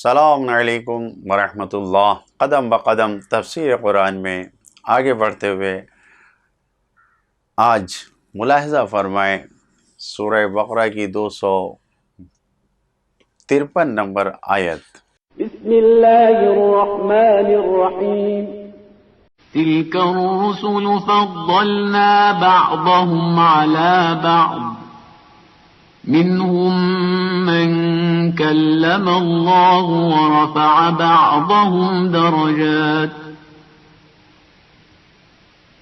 السلام علیکم ورحمۃ اللہ۔ قدم بقدم تفسیر قرآن میں آگے بڑھتے ہوئے آج ملاحظہ فرمائیں سورہ بقرہ کی 253 نمبر آیت۔ بسم اللہ الرحمن الرحیم۔ تلك الرسل فضلنا بعضهم على بعض منهم من كلم الله ورفع بعضهم درجات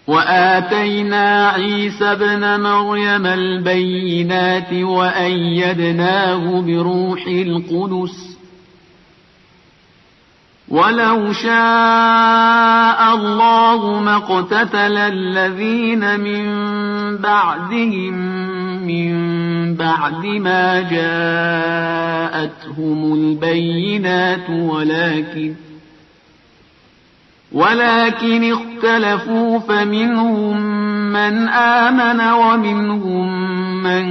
وآتينا عيسى ابن مريم البينات وأيدناه بروح القدس وَلَوْ شَاءَ اللَّهُ مَا اقْتَتَلَ الَّذِينَ مِن بَعْدِهِم مِّن بَعْدِ مَا جَاءَتْهُمُ الْبَيِّنَاتُ وَلَكِنِ اخْتَلَفُوا فَمِنْهُم مَّنْ آمَنَ وَمِنْهُم مَّن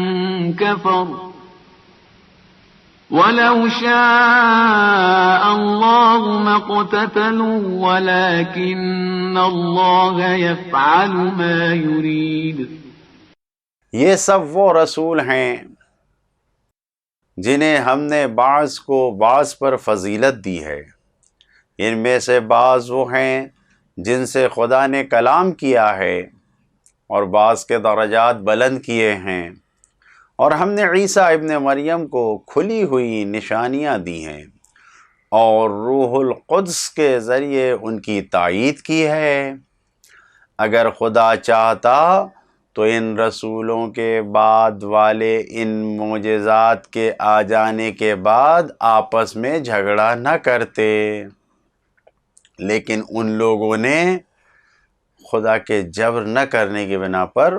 كَفَرَ وَلَوْ شَاءَ اللَّهُ مَا اقْتَتَلُوا وَلَكِنَّ اللَّهَ يَفْعَلُ مَا يُرِيدُ۔ یہ سب وہ رسول ہیں جنہیں ہم نے بعض کو بعض پر فضیلت دی ہے۔ ان میں سے بعض وہ ہیں جن سے خدا نے کلام کیا ہے اور بعض کے درجات بلند کیے ہیں، اور ہم نے عیسیٰ ابن مریم کو کھلی ہوئی نشانیاں دی ہیں اور روح القدس کے ذریعے ان کی تائید کی ہے۔ اگر خدا چاہتا تو ان رسولوں کے بعد والے ان معجزات کے آ جانے کے بعد آپس میں جھگڑا نہ کرتے، لیکن ان لوگوں نے خدا کے جبر نہ کرنے کی بنا پر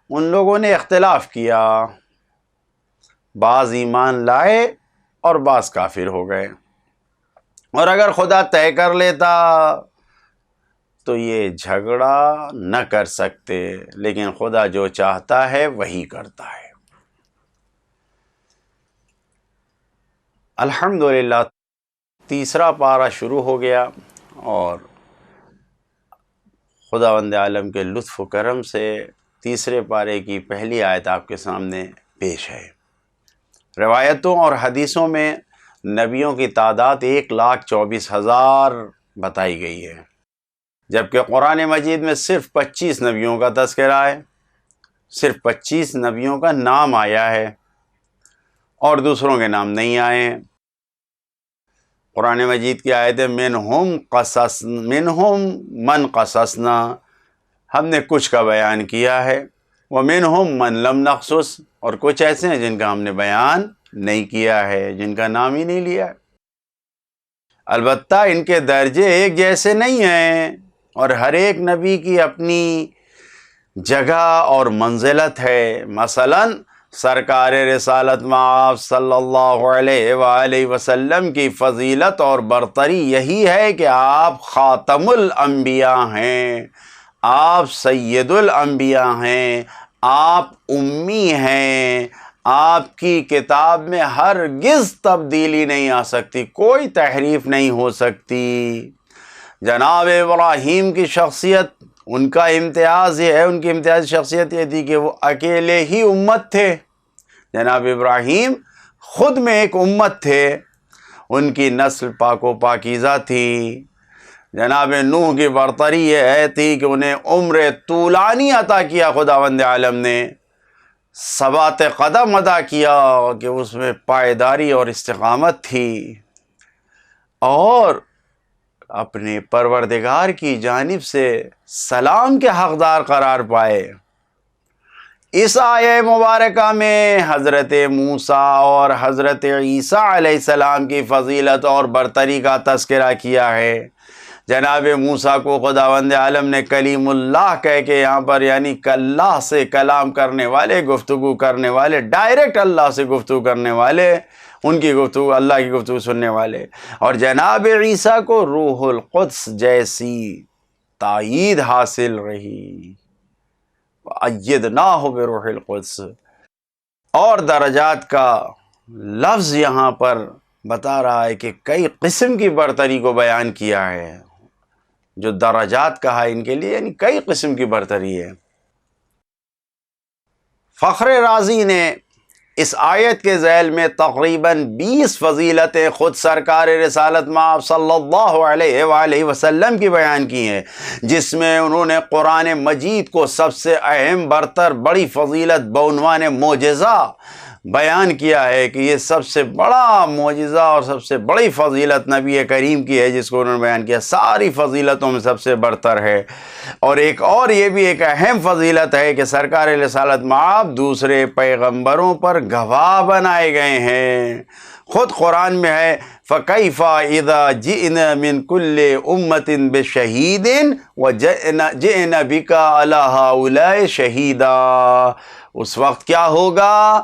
ان لوگوں نے اختلاف کیا، بعض ایمان لائے اور بعض کافر ہو گئے۔ اور اگر خدا طے کر لیتا تو یہ جھگڑا نہ کر سکتے، لیکن خدا جو چاہتا ہے وہی کرتا ہے۔ الحمدللہ تیسرا پارہ شروع ہو گیا اور خداوند عالم کے لطف و کرم سے تیسرے پارے کی پہلی آیت آپ کے سامنے پیش ہے۔ روایتوں اور حدیثوں میں نبیوں کی تعداد 1,24,000 بتائی گئی ہے، جبکہ قرآن مجید میں صرف 25 نبیوں کا تذکرہ ہے، صرف 25 نبیوں کا نام آیا ہے اور دوسروں کے نام نہیں آئے ہیں۔ قرآن مجید کی آیت منہم من قصصنا، ہم نے کچھ کا بیان کیا ہے، وَمِنْهُمْ مَنْ لَمْ نَقْصُصْ، اور کچھ ایسے ہیں جن کا ہم نے بیان نہیں کیا ہے، جن کا نام ہی نہیں لیا۔ البتہ ان کے درجے ایک جیسے نہیں ہیں اور ہر ایک نبی کی اپنی جگہ اور منزلت ہے۔ مثلا سرکار رسالت مآب صلی اللہ علیہ وآلہ وسلم کی فضیلت اور برتری یہی ہے کہ آپ خاتم الانبیاء ہیں، آپ سید الانبیاء ہیں، آپ امی ہیں، آپ کی کتاب میں ہرگز تبدیلی نہیں آ سکتی، کوئی تحریف نہیں ہو سکتی۔ جناب ابراہیم کی شخصیت، ان کا امتیاز یہ ہے، ان کی امتیازی شخصیت یہ تھی کہ وہ اکیلے ہی امت تھے۔ جناب ابراہیم خود میں ایک امت تھے، ان کی نسل پاک و پاکیزہ تھی۔ جناب نوح کی برتری یہ تھی کہ انہیں عمر طولانی عطا کیا خداوند عالم نے، ثبات قدم عطا کیا کہ اس میں پائیداری اور استقامت تھی، اور اپنے پروردگار کی جانب سے سلام کے حقدار قرار پائے۔ اس آیہ مبارکہ میں حضرت موسیٰ اور حضرت عیسیٰ علیہ السلام کی فضیلت اور برتری کا تذکرہ کیا ہے۔ جناب موسیٰ کو خداوند عالم نے کلیم اللہ کہہ کے یہاں پر، یعنی اللہ سے کلام کرنے والے، گفتگو کرنے والے، ڈائریکٹ اللہ سے گفتگو کرنے والے، ان کی گفتگو، اللہ کی گفتگو سننے والے، اور جناب عیسیٰ کو روح القدس جیسی تائید حاصل رہی، وَأَيَّدْنَاهُ بِرُوحِ الْقُدْسِ۔ اور درجات کا لفظ یہاں پر بتا رہا ہے کہ کئی قسم کی برتری کو بیان کیا ہے، جو درجات کہا ان کے لیے، یعنی کئی قسم کی برتری ہے۔ فخر رازی نے اس آیت کے ذیل میں تقریباً 20 فضیلتیں خود سرکار رسالت مآب صلی اللہ علیہ وآلہ وسلم کی بیان کی ہیں، جس میں انہوں نے قرآن مجید کو سب سے اہم برتر بڑی فضیلت بعنوان معجزہ بیان کیا ہے کہ یہ سب سے بڑا معجزہ اور سب سے بڑی فضیلت نبی کریم کی ہے، جس کو انہوں نے بیان کیا، ساری فضیلتوں میں سب سے برتر ہے۔ اور یہ بھی ایک اہم فضیلت ہے کہ سرکار رسالت مآب دوسرے پیغمبروں پر گواہ بنائے گئے ہیں۔ خود قرآن میں ہے فَكَيْفَ إِذَا جِئْنَا مِنْ كُلِّ أُمَّةٍ بِشَهِيدٍ وَجِئْنَا بِكَ عَلَى هَؤُلَاءِ شَهِيدًا۔ اس وقت کیا ہوگا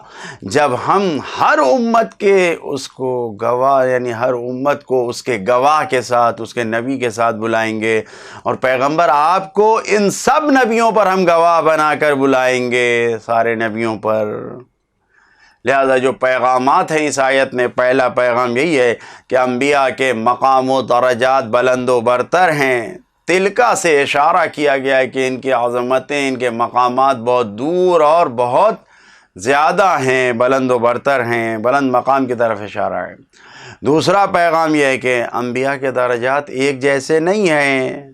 جب ہم ہر امت کے اس کو گواہ، یعنی ہر امت کو اس کے گواہ کے ساتھ، اس کے نبی کے ساتھ بلائیں گے، اور پیغمبر آپ کو ان سب نبیوں پر ہم گواہ بنا کر بلائیں گے، سارے نبیوں پر۔ لہذا جو پیغامات ہیں اس آیت میں، پہلا پیغام یہی ہے کہ انبیاء کے مقام و درجات بلند و برتر ہیں۔ تلکا سے اشارہ کیا گیا ہے کہ ان کی عظمتیں، ان کے مقامات بہت دور اور بہت زیادہ ہیں، بلند و برتر ہیں، بلند مقام کی طرف اشارہ ہے۔ دوسرا پیغام یہ ہے کہ انبیاء کے درجات ایک جیسے نہیں ہیں،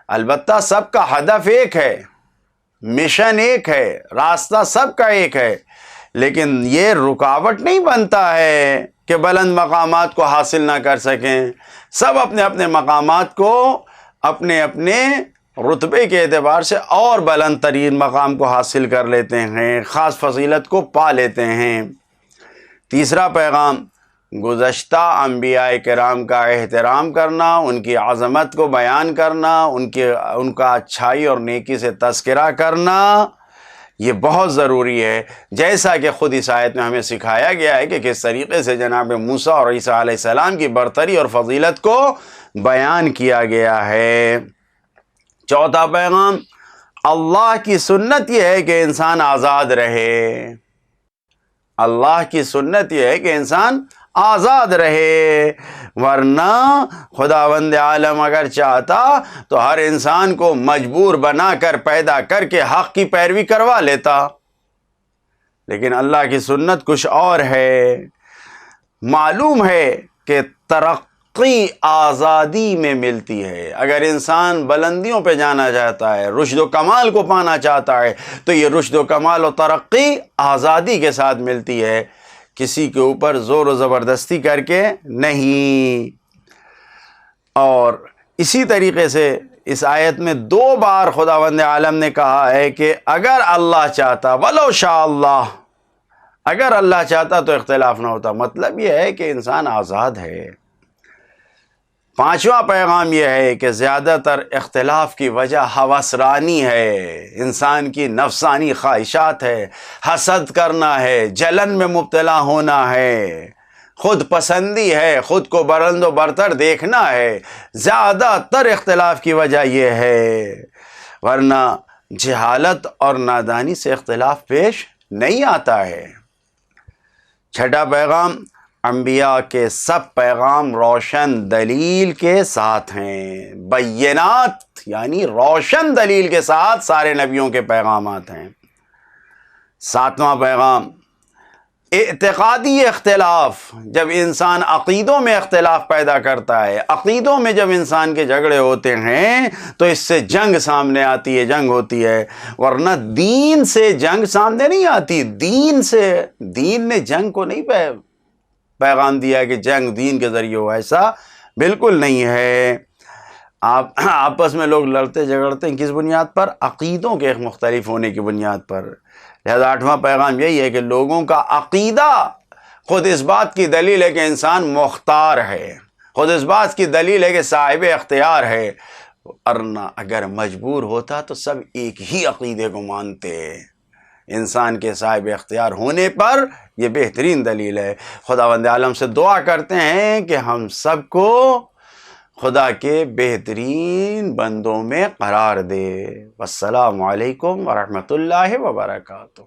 البتہ سب کا ہدف ایک ہے، مشن ایک ہے، راستہ سب کا ایک ہے، لیکن یہ رکاوٹ نہیں بنتا ہے کہ بلند مقامات کو حاصل نہ کر سکیں۔ سب اپنے اپنے مقامات کو اپنے اپنے رتبے کے اعتبار سے اور بلند ترین مقام کو حاصل کر لیتے ہیں، خاص فضیلت کو پا لیتے ہیں۔ تیسرا پیغام گزشتہ انبیاء کرام کا احترام کرنا، ان کی عظمت کو بیان کرنا، ان کا اچھائی اور نیکی سے تذکرہ کرنا، یہ بہت ضروری ہے، جیسا کہ خود اس آیت میں ہمیں سکھایا گیا ہے کہ کس طریقے سے جناب موسیٰ اور عیسیٰ علیہ السلام کی برتری اور فضیلت کو بیان کیا گیا ہے۔ چوتھا پیغام اللہ کی سنت یہ ہے کہ انسان آزاد رہے، اللہ کی سنت یہ ہے کہ انسان آزاد رہے، ورنہ خداوند عالم اگر چاہتا تو ہر انسان کو مجبور بنا کر پیدا کر کے حق کی پیروی کروا لیتا، لیکن اللہ کی سنت کچھ اور ہے۔ معلوم ہے کہ ترقی آزادی میں ملتی ہے۔ اگر انسان بلندیوں پہ جانا چاہتا ہے، رشد و کمال کو پانا چاہتا ہے، تو یہ رشد و کمال و ترقی آزادی کے ساتھ ملتی ہے، کسی کے اوپر زور و زبردستی کر کے نہیں۔ اور اسی طریقے سے اس آیت میں 2 بار خداوند عالم نے کہا ہے کہ اگر اللہ چاہتا، وَلَوْ شَاءَ اللَّهُ، اگر اللہ چاہتا تو اختلاف نہ ہوتا۔ مطلب یہ ہے کہ انسان آزاد ہے۔ پانچواں پیغام یہ ہے کہ زیادہ تر اختلاف کی وجہ ہوسرانی ہے، انسان کی نفسانی خواہشات ہے، حسد کرنا ہے، جلن میں مبتلا ہونا ہے، خود پسندی ہے، خود کو بلند و برتر دیکھنا ہے، زیادہ تر اختلاف کی وجہ یہ ہے، ورنہ جہالت اور نادانی سے اختلاف پیش نہیں آتا ہے۔ چھٹا پیغام انبیاء کے سب پیغام روشن دلیل کے ساتھ ہیں، بینات یعنی روشن دلیل کے ساتھ سارے نبیوں کے پیغامات ہیں۔ ساتواں پیغام اعتقادی اختلاف، جب انسان عقیدوں میں اختلاف پیدا کرتا ہے، عقیدوں میں جب انسان کے جھگڑے ہوتے ہیں تو اس سے جنگ سامنے آتی ہے، جنگ ہوتی ہے، ورنہ دین سے جنگ سامنے نہیں آتی۔ دین نے جنگ کو نہیں پیغام دیا کہ جنگ دین کے ذریعے ہو، ایسا بالکل نہیں ہے۔ آپ آپس میں لوگ لڑتے جھگڑتے ہیں کس بنیاد پر؟ عقیدوں کے مختلف ہونے کی بنیاد پر۔ لہذا 8واں پیغام یہی ہے کہ لوگوں کا عقیدہ خود اس بات کی دلیل ہے کہ انسان مختار ہے، خود اس بات کی دلیل ہے کہ صاحب اختیار ہے، ورنہ اگر مجبور ہوتا تو سب ایک ہی عقیدے کو مانتے۔ انسان کے صاحب اختیار ہونے پر یہ بہترین دلیل ہے۔ خداوند عالم سے دعا کرتے ہیں کہ ہم سب کو خدا کے بہترین بندوں میں قرار دے۔ والسلام علیکم ورحمۃ اللہ وبرکاتہ۔